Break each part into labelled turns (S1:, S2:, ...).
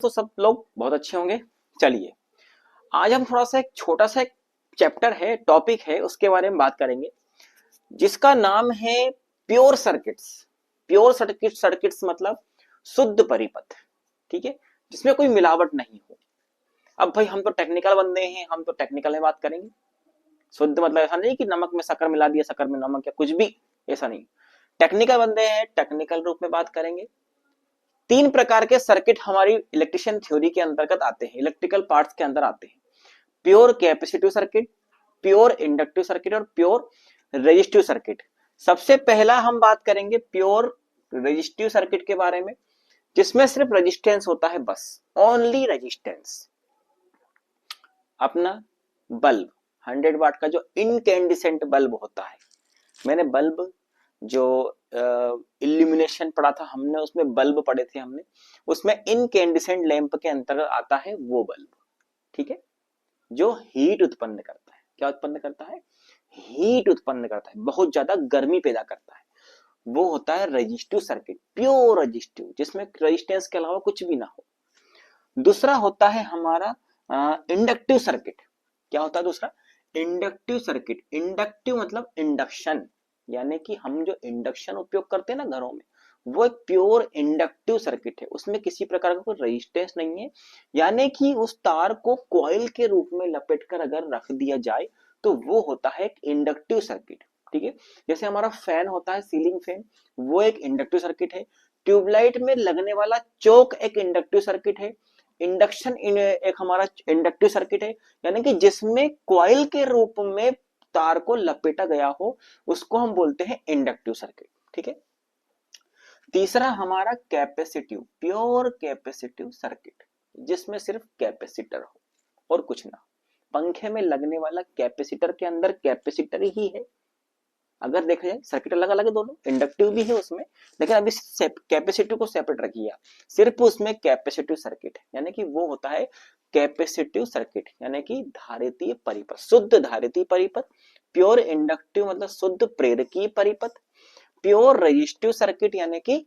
S1: तो सब लोग बहुत अच्छे होंगे। चलिए आज हम थोड़ा सा एक छोटा सा एक चैप्टर है, टॉपिक है, उसके बारे में बात करेंगे जिसका नाम है प्योर सर्किट्स। प्योर सर्किट्स मतलब शुद्ध परिपथ, ठीक है, जिसमें कोई मिलावट नहीं हो। अब भाई हम तो टेक्निकल बंदे हैं, हम तो टेक्निकल में बात करेंगे। शुद्ध मतलब ऐसा नहीं कि नमक में शक्कर मिला दिया, शक्कर में नमक या कुछ भी, ऐसा नहीं। टेक्निकल बंदे हैं, टेक्निकल रूप में बात करेंगे। तीन प्रकार के सर्किट हमारी इलेक्ट्रिशियन थ्योरी के अंतर्गत आते हैं, इलेक्ट्रिकल पार्ट्स के अंदर आते हैं। Pure capacitive circuit, pure inductive circuit और प्योर रेजिस्टिव सर्किट। सबसे पहला हम बात करेंगे प्योर रेजिस्टिव सर्किट के बारे में, जिसमें सिर्फ रेजिस्टेंस होता है, बस ओनली रेजिस्टेंस। अपना बल्ब 100 वाट का जो इनकैंडिसेंट बल्ब होता है, मैंने बल्ब जो इल्यूमिनेशन पढ़ा था हमने, उसमें बल्ब पढ़े थे हमने, उसमें इनकैंडिसेंट लैंप के अंतर्गत आता है वो बल्ब, ठीक है, जो हीट उत्पन्न करता है। क्या उत्पन्न करता है? हीट उत्पन्न करता है, बहुत ज्यादा गर्मी पैदा करता है। वो होता है रेजिस्टिव सर्किट, प्योर रेजिस्टिव, जिसमें रेजिस्टेंस के अलावा कुछ भी ना हो। दूसरा होता है हमारा इंडक्टिव सर्किट। क्या होता है दूसरा? Inductive circuit. इंडक्टिव मतलब इंडक्शन, यानी कि हम जो इंडक्शन उपयोग करते हैं ना घरों में, वो एक प्योर इंडक्टिव सर्किट है। उसमें किसी प्रकार का कोई रेजिस्टेंस नहीं है, यानी कि उस तार को कॉइल के रूप में लपेटकर अगर रख दिया जाए तो वो होता है एक इंडक्टिव सर्किट, ठीक है। जैसे हमारा फैन होता है, सीलिंग फैन, वो एक इंडक्टिव सर्किट है। ट्यूबलाइट में लगने वाला चोक एक इंडक्टिव सर्किट है। इंडक्शन एक हमारा इंडक्टिव सर्किट है, यानी कि जिसमें कॉइल के रूप में तार को लपेटा गया हो, उसको हम बोलते हैं इंडक्टिव सर्किट, ठीक है। तीसरा हमारा कैपेसिटिव, प्योर कैपेसिटिव सर्किट, जिसमें सिर्फ कैपेसिटर हो और कुछ ना। पंखे में लगने वाला कैपेसिटर के अंदर कैपेसिटर ही है। अगर देखा जाए सर्किट अलग अलग है दोनों, इंडक्टिव भी है उसमें, लेकिन अभी कैपेसिटिव को सेपरेट रखिए आप। सिर्फ उसमें कैपेसिटिव सर्किट है, यानी कि वो होता है कैपेसिटिव सर्किट, यानी कि धारितीय परिपथ, शुद्ध धारितीय परिपथ। प्योर इंडक्टिव मतलब शुद्ध प्रेरकीय परिपथ। प्योर रेजिस्टिव सर्किट यानी कि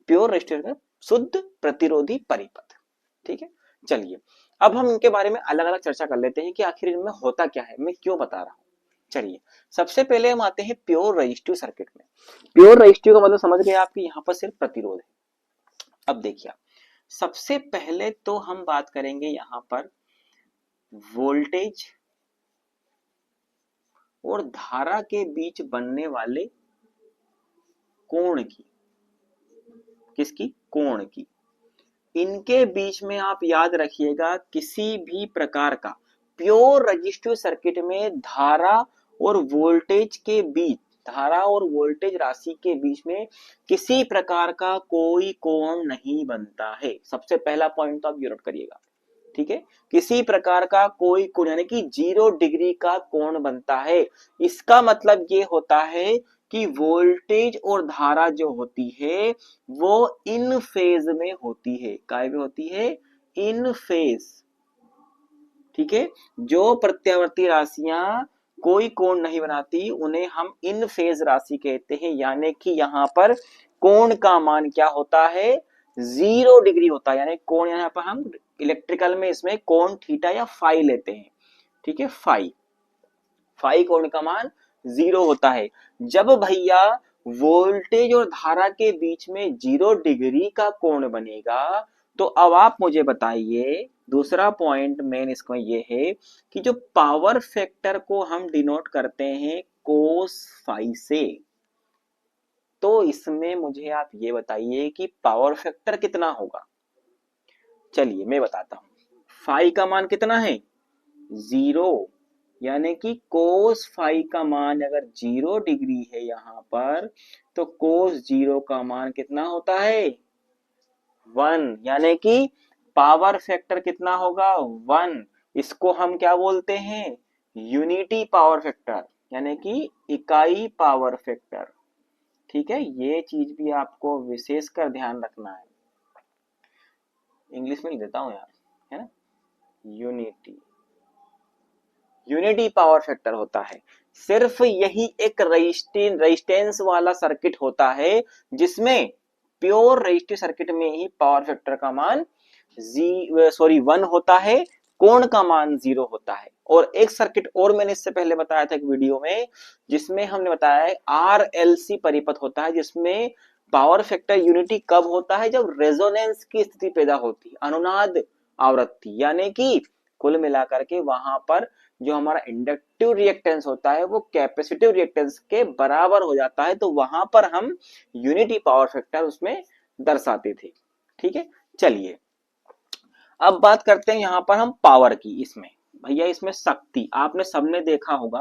S1: प्योर रेजिस्टिव शुद्ध प्रतिरोधी परिपथ, ठीक है। चलिए अब हम इनके बारे में अलग अलग चर्चा कर लेते हैं कि आखिर इनमें होता क्या है, मैं क्यों बता रहा हूं। चलिए सबसे पहले हम आते हैं प्योर रेजिस्टिव सर्किट में। प्योर रेजिस्टिव का मतलब समझ गए आपकी, यहाँ पर सिर्फ प्रतिरोध है। अब देखिए सबसे पहले तो हम बात करेंगे यहाँ पर वोल्टेज और धारा के बीच बनने वाले कोण की। किसकी? कोण की। इनके बीच में आप याद रखिएगा, किसी भी प्रकार का प्योर रेजिस्टिव सर्किट में धारा और वोल्टेज के बीच, धारा और वोल्टेज राशि के बीच में किसी प्रकार का कोई कोण नहीं बनता है। सबसे पहला पॉइंट तो आप ये नोट करिएगा, ठीक है। किसी प्रकार का कोई कोण यानी कि 0 डिग्री का कोण बनता है। इसका मतलब ये होता है कि वोल्टेज और धारा जो होती है वो इन फेज में होती है। काय में होती है? इन फेज, ठीक है। जो प्रत्यावर्ती राशियां कोई कोण नहीं बनाती उन्हें हम इन फेज राशि कहते हैं, यानी कि यहाँ पर कोण का मान क्या होता है? 0 डिग्री होता है। यानी कोण यहाँ पर हम इलेक्ट्रिकल में इसमें कोण थीटा या फाई लेते हैं, ठीक है। फाई, फाई कोण का मान 0 होता है। जब भैया वोल्टेज और धारा के बीच में 0 डिग्री का कोण बनेगा, तो अब आप मुझे बताइए, दूसरा पॉइंट मेन इसमें ये है कि जो पावर फैक्टर को हम डिनोट करते हैं कोस फाई से, तो इसमें मुझे आप ये बताइए कि पावर फैक्टर कितना होगा। चलिए मैं बताता हूं। फाई का मान कितना है? 0, यानी कि कोस फाई का मान अगर 0 डिग्री है यहाँ पर, तो कोस 0 का मान कितना होता है? 1, यानी कि पावर फैक्टर कितना होगा? 1। इसको हम क्या बोलते हैं? यूनिटी पावर फैक्टर, यानी कि इकाई पावर फैक्टर, ठीक है। ये चीज भी आपको विशेषकर ध्यान रखना है। इंग्लिश में लिख देता हूं यार, है ना। यूनिटी, यूनिटी पावर फैक्टर होता है। सिर्फ यही एक रेजिस्टेंस वाला सर्किट होता है जिसमें, प्योर रेजिस्टिव सर्किट में ही पावर फैक्टर का मान 1 होता है, कोण का मान 0 होता है। और एक सर्किट और मैंने इससे पहले बताया था एक वीडियो में, जिसमें हमने बताया है RLC परिपथ होता है, जिसमें पावर फैक्टर यूनिटी कब होता है, जब रेजोनेंस की स्थिति पैदा होती है, अनुनाद आवृत्ति, यानी कि कुल मिलाकर के वहां पर जो हमारा इंडक्टिव रिएक्टेंस होता है वो कैपेसिटिव रिएक्टेंस के बराबर हो जाता है, तो वहां पर हम यूनिटी पावर फैक्टर उसमें दर्शाते थे। ठीक है, चलिए अब बात करते हैं यहां पर हम पावर की। इसमें भैया इसमें शक्ति आपने सबने देखा होगा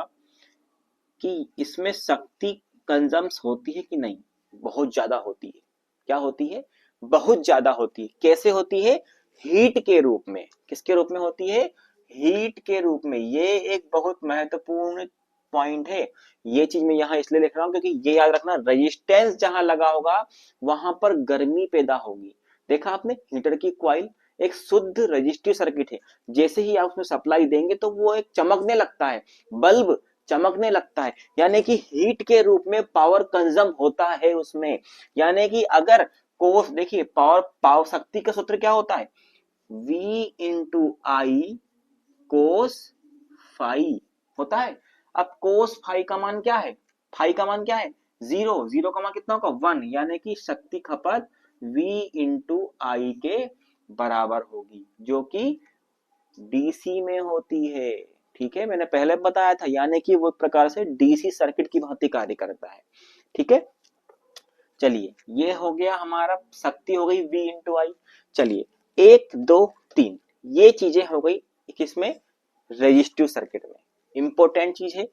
S1: कि इसमें शक्ति कंजम्स होती है कि नहीं, बहुत ज्यादा होती है। क्या होती है, बहुत ज्यादा होती है। कैसे होती है, हीट के रूप में। किसके रूप में होती है, हीट के रूप में। ये एक बहुत महत्वपूर्ण पॉइंट है। ये चीज मैं यहाँ इसलिए लिख रहा हूं क्योंकि ये याद रखना, रेजिस्टेंस जहां लगा होगा वहां पर गर्मी पैदा होगी। देखा आपने, हीटर की कॉइल एक शुद्ध रजिस्टिव सर्किट है। जैसे ही आप उसमें सप्लाई देंगे तो वो एक चमकने लगता है, बल्ब चमकने लगता है, यानी कि हीट के रूप में पावर कंजम होता है उसमें। यानी कि अगर कोस, देखिए पावर शक्ति का सूत्र क्या होता है, V इंटू आई कोस फाई होता है। अब कोस फाई का मान क्या है, फाई का मान क्या है 0, 0 का मान कितना होगा 1, यानी कि शक्ति खपत V इंटू आई के बराबर होगी, जो कि डीसी में होती है। ठीक है, मैंने पहले बताया था, यानी कि वो एक प्रकार से डीसी सर्किट की भांति कार्य करता है। ठीक है, चलिए ये हो गया हमारा, शक्ति हो गई V इंटू आई। चलिए 1 2 3 ये चीजें हो गई किसमें, रेजिस्टिव सर्किट में। इंपॉर्टेंट चीज है,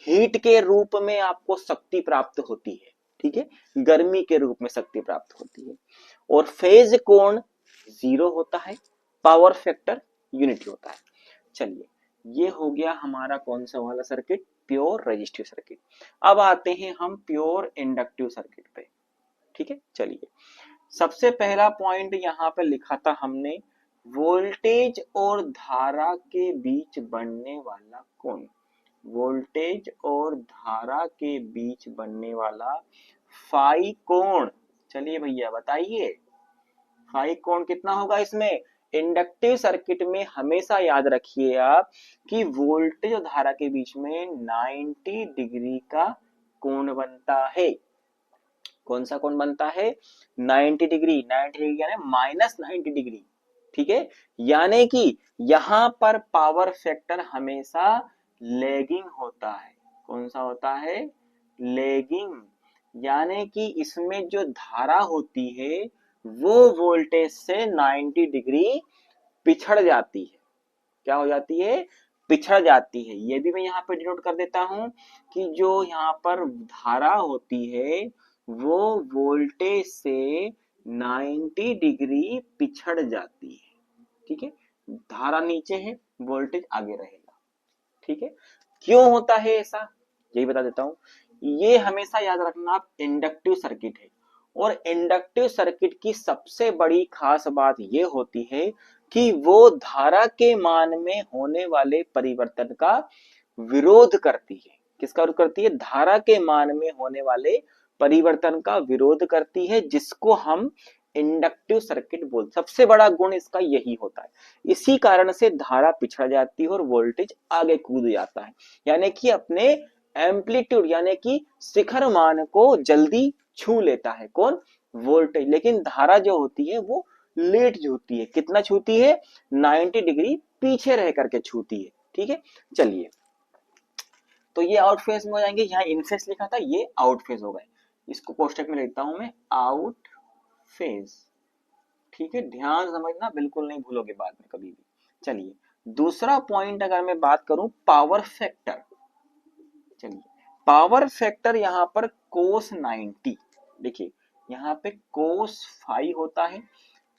S1: हीट के रूप में आपको शक्ति प्राप्त होती है। ठीक है, गर्मी के रूप में शक्ति प्राप्त होती है, और फेज कोण 0 होता है, पावर फैक्टर यूनिटी होता है। चलिए ये हो गया हमारा कौन सा वाला सर्किट, प्योर रेजिस्टिव सर्किट। अब आते हैं हम प्योर इंडक्टिव सर्किट पे। ठीक है, चलिए सबसे पहला पॉइंट यहाँ पे लिखा था हमने, वोल्टेज और धारा के बीच बनने वाला कोण। वोल्टेज और धारा के बीच बनने वाला फाई कोण। चलिए भैया बताइए, फाई कोण कितना होगा इसमें। इंडक्टिव सर्किट में हमेशा याद रखिए आप कि वोल्टेज और धारा के बीच में 90 डिग्री का कोण बनता है। कौन सा कोण बनता है, 90 डिग्री। 90 डिग्री यानी -90 डिग्री। ठीक है, यानी कि यहां पर पावर फैक्टर हमेशा लैगिंग होता है। कौन सा होता है, लैगिंग। यानी कि इसमें जो धारा होती है वो वोल्टेज से 90 डिग्री पिछड़ जाती है। क्या हो जाती है, पिछड़ जाती है। ये भी मैं यहाँ पे डिनोट कर देता हूं कि जो यहाँ पर धारा होती है वो वोल्टेज से 90 डिग्री पिछड़ जाती है। ठीक है, धारा नीचे है, वोल्टेज आगे रहेगा। ठीक है, क्यों होता है ऐसा, यही बता देता हूं। ये हमेशा याद रखना, आप इंडक्टिव सर्किट है, और इंडक्टिव सर्किट की सबसे बड़ी खास बात ये होती है कि वो धारा के मान में होने वाले परिवर्तन का विरोध करती है। किसका विरोध करती है, धारा के मान में होने वाले परिवर्तन का विरोध करती है, जिसको हम इंडक्टिव सर्किट बोल। सबसे बड़ा गुण इसका यही होता है। इसी कारण से धारा पिछड़ जाती है और वोल्टेज आगे कूद जाता है, यानी कि अपने एम्पलीट्यूड यानी कि शिखर मान को जल्दी छू लेता है। कौन, वोल्टेज। लेकिन धारा जो होती है वो लेट छूती है। कितना छूती है, 90 डिग्री पीछे रह करके छूती है। ठीक है, चलिए तो ये आउट फेज में हो जाएंगे। यहाँ इन फेज लिखा था, ये आउट फेज हो गए। इसको कोष्टक में लिखता हूं मैं, आउट फेज। ठीक है, ध्यान समझना, बिल्कुल नहीं भूलोगे बाद में कभी भी। चलिए दूसरा पॉइंट अगर मैं बात करूं, पावर फैक्टर। चलिए पावर फैक्टर यहाँ पर कोस 90। देखिए यहाँ पे कोस 5 होता है,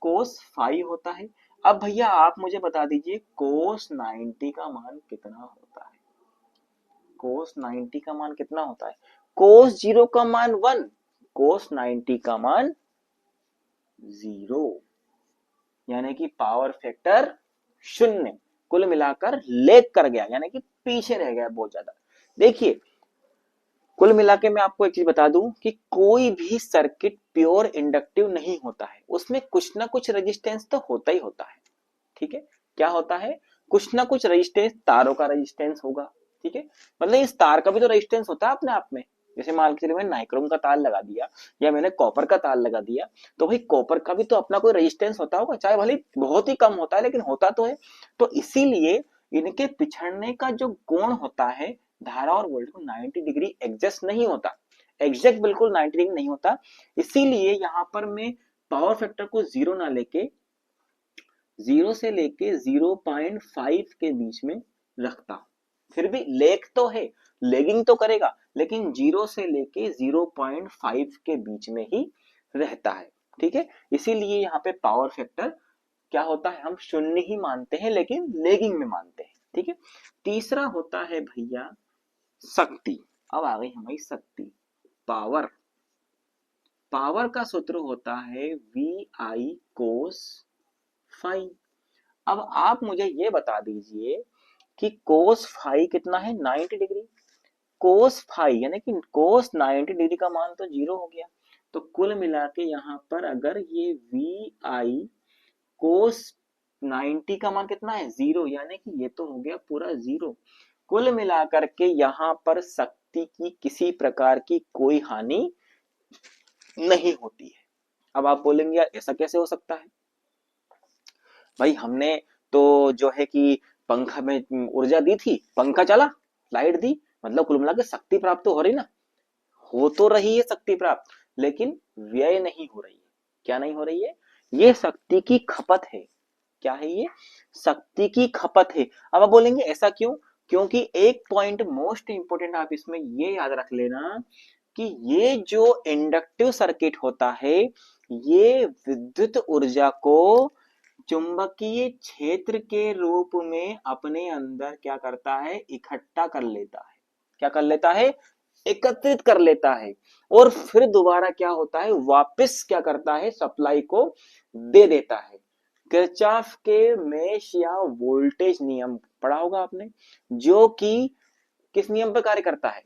S1: कोस 5 होता है। अब भैया आप मुझे बता दीजिए कोस 90 का मान कितना होता है। कोस 90 का मान कितना होता है, कोस 0 का मान 1, कोस 90 का मान 0, यानी कि पावर फैक्टर 0। कुल मिलाकर लेग कर गया, यानी कि पीछे रह गया बहुत ज्यादा। देखिए कुल मिला के मैं आपको एक चीज बता दूं कि कोई भी सर्किट प्योर इंडक्टिव नहीं होता है, उसमें कुछ ना कुछ रेजिस्टेंस तो होता ही होता है। ठीक है, क्या होता है, कुछ ना कुछ रेजिस्टेंस, तारों का रेजिस्टेंस होगा। ठीक है, मतलब इस तार का भी तो रेजिस्टेंस होता है अपने आप में। जैसे मान के चलिए मैंने नाइक्रोम का तार लगा दिया या मैंने कॉपर का तार लगा दिया, तो भाई कॉपर का भी तो अपना कोई रेजिस्टेंस होता होगा, चाहे भले बहुत ही कम होता है लेकिन होता तो है। तो इसीलिए इनके पिछड़ने का जो कोण होता है धारा और वोल्टेज को 90 डिग्री एग्जस्ट नहीं होता, एग्जैक्ट बिल्कुल 90 डिग्री नहीं होता। इसीलिए यहां पर मैं पावर फैक्टर को जीरो ना लेके, जीरो से लेके 0.5 के बीच में रखता हूं। फिर भी लेग तो है, लेगिंग तो करेगा, लेकिन जीरो से लेके 0.5 के बीच में ही रहता है। ठीक है, इसीलिए यहाँ पे पावर फैक्टर क्या होता है, हम शून्य ही मानते हैं लेकिन लेगिंग में मानते हैं। ठीक है, तीसरा होता है भैया शक्ति। अब आ गई हमारी शक्ति, पावर। पावर का सूत्र होता है वी आई कोस फाई। अब आप मुझे ये बता दीजिए कि कोस फाई कितना है, 90 डिग्री। कोस फाई यानी कि कोस 90 डिग्री का मान तो जीरो हो गया। तो कुल मिला के यहाँ पर अगर ये वी आई कोस 90 का मान कितना है, जीरो, यानी कि ये तो हो गया पूरा जीरो। कुल मिलाकर के यहाँ पर शक्ति की किसी प्रकार की कोई हानि नहीं होती है। अब आप बोलेंगे यार ऐसा कैसे हो सकता है, भाई हमने तो जो है कि पंखा में ऊर्जा दी थी, पंखा चला, लाइट दी, मतलब कुल मिला के शक्ति प्राप्त तो हो रही ना, हो तो रही है शक्ति प्राप्त, लेकिन व्यय नहीं हो रही है। क्या नहीं हो रही है, ये शक्ति की खपत है। क्या है ये, शक्ति की खपत है। अब आप बोलेंगे ऐसा क्यों, क्योंकि एक पॉइंट मोस्ट इंपोर्टेंट आप इसमें ये याद रख लेना कि ये जो इंडक्टिव सर्किट होता है ये विद्युत ऊर्जा को चुंबकीय क्षेत्र के रूप में अपने अंदर क्या करता है, इकट्ठा कर लेता है। क्या कर लेता है, एकत्रित कर लेता है, और फिर दोबारा क्या होता है, वापस क्या करता है, सप्लाई को दे देता है। किरचॉफ के मेश या वोल्टेज नियम पढ़ा होगा आपने, जो कि किस नियम पर कार्य करता है,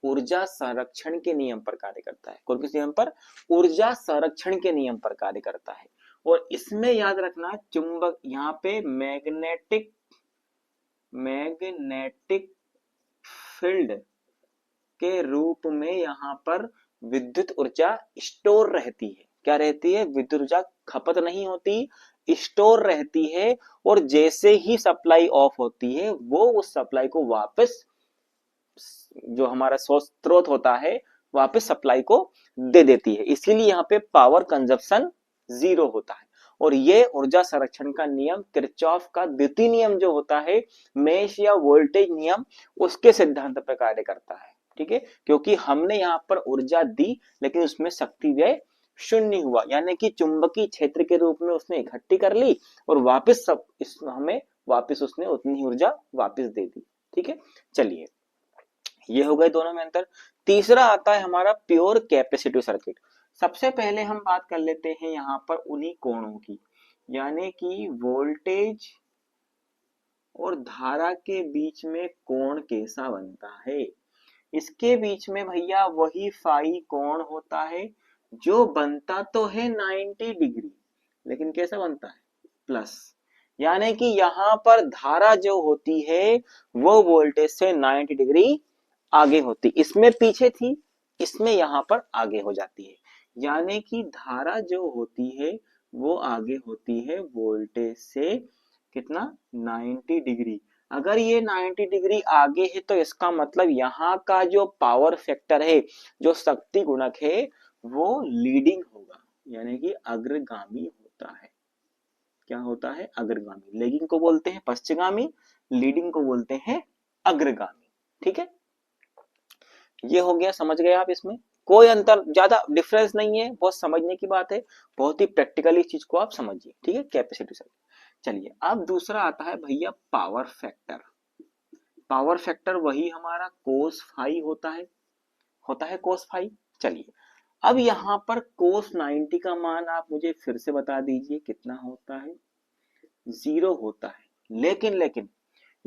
S1: ऊर्जा संरक्षण के नियम पर कार्य करता है। कौन किस नियम पर, ऊर्जा संरक्षण के नियम पर कार्य करता है। और इसमें याद रखना चुंबक, यहाँ पे मैग्नेटिक फील्ड के रूप में यहाँ पर विद्युत ऊर्जा स्टोर रहती है। क्या रहती है, विद्युत ऊर्जा खपत नहीं होती, स्टोर रहती है। और जैसे ही सप्लाई ऑफ होती है वो उस सप्लाई को वापस, जो हमारा सोर्स स्रोत होता है, वापस सप्लाई को दे देती है। इसीलिए यहाँ पे पावर कंजप्शन जीरो होता है। और ये ऊर्जा संरक्षण का नियम किरचॉफ का द्वितीय नियम जो होता है, मेश या वोल्टेज नियम, उसके सिद्धांत पर कार्य करता है। ठीक है, क्योंकि हमने यहाँ पर ऊर्जा दी लेकिन उसमें शक्ति व्यय शून्य हुआ, यानी कि चुंबकीय क्षेत्र के रूप में उसने इकट्ठी कर ली और वापस सब हमें वापस उसने उतनी ही ऊर्जा वापस दे दी। ठीक है, चलिए ये हो गए दोनों में अंतर। तीसरा आता है हमारा प्योर कैपेसिटिव सर्किट। सबसे पहले हम बात कर लेते हैं यहाँ पर उन्हीं कोणों की, यानी कि वोल्टेज और धारा के बीच में कोण कैसा बनता है। इसके बीच में भैया वही फाई कोण होता है जो बनता तो है 90 डिग्री, लेकिन कैसा बनता है, प्लस। यानी कि यहाँ पर धारा जो होती है वो वोल्टेज से 90 डिग्री आगे होती, इसमें पीछे थी, इसमें यहाँ पर आगे हो जाती है। यानी कि धारा जो होती है वो आगे होती है वोल्टेज से कितना, 90 डिग्री। अगर ये 90 डिग्री आगे है तो इसका मतलब यहाँ का जो पावर फैक्टर है, जो शक्ति गुणक है, वो लीडिंग होगा, यानी कि अग्रगामी होता है। क्या होता है, अग्रगामी। लेगिंग को बोलते हैं पश्चगामी, लीडिंग को बोलते हैं अग्रगामी। ठीक है, ये हो गया, समझ गए आप, इसमें कोई अंतर, ज्यादा डिफरेंस नहीं है, बहुत समझने की बात है, बहुत ही प्रैक्टिकली इस चीज को आप समझिए। ठीक है, कैपेसिटी सर्किट। चलिए अब दूसरा आता है भैया पावर फैक्टर। पावर फैक्टर वही हमारा कोस फाई होता है कोस फाई। चलिए अब यहाँ पर कोस 90 का मान आप मुझे फिर से बता दीजिए कितना होता है, जीरो होता है। लेकिन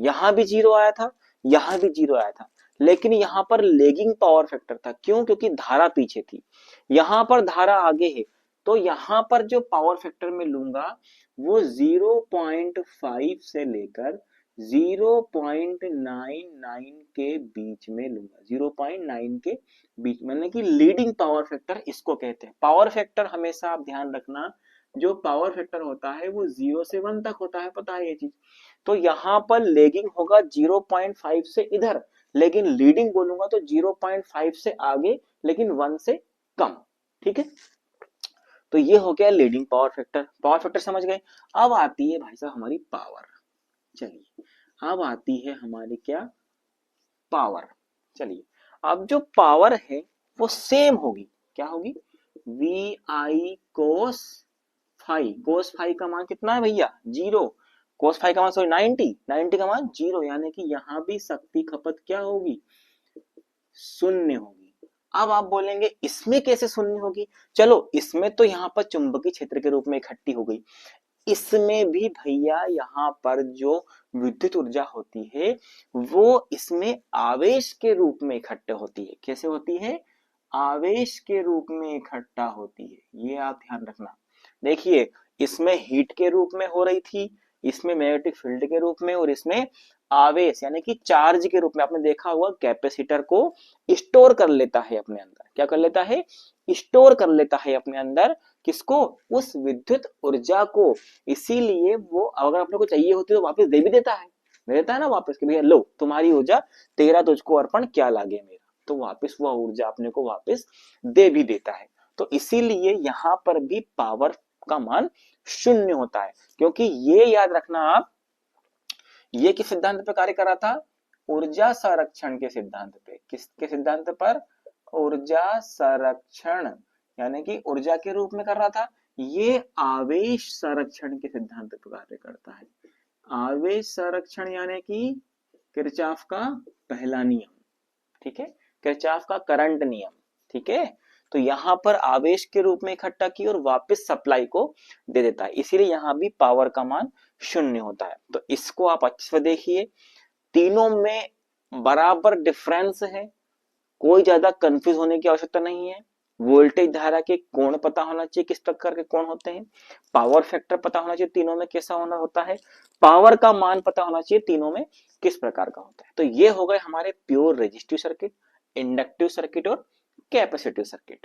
S1: यहां भी जीरो आया था, यहां भी जीरो आया था, लेकिन यहाँ पर लेगिंग पावर फैक्टर था। क्यों? क्योंकि धारा पीछे थी, यहाँ पर धारा आगे है, तो यहाँ पर जो पावर फैक्टर में लूंगा वो 0.5 से लेकर 0.99 के बीच में लूंगा, 0.9 के बीच में, यानी कि लीडिंग पावर फैक्टर इसको कहते हैं। पावर फैक्टर हमेशा आप ध्यान रखना, जो पावर फैक्टर होता है वो 0 से 1 तक होता है, पता है ये चीज। तो यहाँ पर लेगिंग होगा 0.5 से इधर, लेकिन लीडिंग बोलूंगा तो 0.5 से आगे लेकिन 1 से कम। ठीक है, तो ये हो गया leading power factor. Power factor समझ गए। अब आती है भाई साहब हमारी पावर। चलिए अब आती है हमारी क्या, पावर। चलिए अब जो पावर है वो सेम होगी, क्या होगी, V I cos phi. Cos phi का मान कितना है भैया, 0। कोस फाई का मान सॉरी 90 का मान 0, यानी कि यहां भी शक्ति खपत क्या होगी, शून्य होगी। अब आप बोलेंगे इसमें कैसे शून्य होगी, चलो इसमें तो यहाँ पर चुंबकीय क्षेत्र के रूप में इकट्ठी हो गई, इसमें भी भैया यहाँ पर जो विद्युत ऊर्जा होती है वो इसमें आवेश के रूप में इकट्ठा होती है। कैसे होती है, आवेश के रूप में इकट्ठा होती है, ये आप ध्यान रखना। देखिए इसमें हीट के रूप में हो रही थी, इसमें मैग्नेटिक फील्ड के रूप में, और इसमें आवेश यानी कि चार्ज के रूप में। आपने देखा होगा कैपेसिटर को स्टोर कर लेता है अपने अंदर, क्या कर लेता है, स्टोर कर लेता है अपने अंदर, किसको, उस विद्युत ऊर्जा को। इसीलिए वो अगर अपने को चाहिए होती तो वापस दे भी देता है, दे देता है ना वापस कि भैया लो तुम्हारी ऊर्जा, तेरा तुझको अर्पण, क्या लागे मेरा, तो वापस वह ऊर्जा अपने को वापस दे भी देता है। तो इसीलिए यहां पर भी पावर का मान शून्य होता है, क्योंकि ये याद रखना आप, ये किस सिद्धांत पर कार्य कर रहा था, ऊर्जा संरक्षण के सिद्धांत पे। किसके सिद्धांत पर, ऊर्जा संरक्षण, यानी कि ऊर्जा के रूप में कर रहा था। ये आवेश संरक्षण के सिद्धांत पर कार्य करता है। आवेश संरक्षण यानी कि किरचॉफ का पहला नियम, ठीक है, किरचॉफ का करंट नियम। ठीक है, तो यहां पर आवेश के रूप में इकट्ठा की और वापस सप्लाई को दे देता है, इसीलिए यहां भी पावर का मान शून्य होता है। तो इसको आप अच्छे से देखिए, तीनों में बराबर डिफरेंस है, कोई ज्यादा कंफ्यूज होने की आवश्यकता नहीं है। वोल्टेज धारा के कोण पता होना चाहिए, किस प्रकार के कोण होते हैं, पावर फैक्टर पता होना चाहिए तीनों में कैसा होना होता है, पावर का मान पता होना चाहिए तीनों में किस प्रकार का होता है। तो ये हो गए हमारे pure resistive circuit, inductive circuit और कैपेसिटिव सर्किट।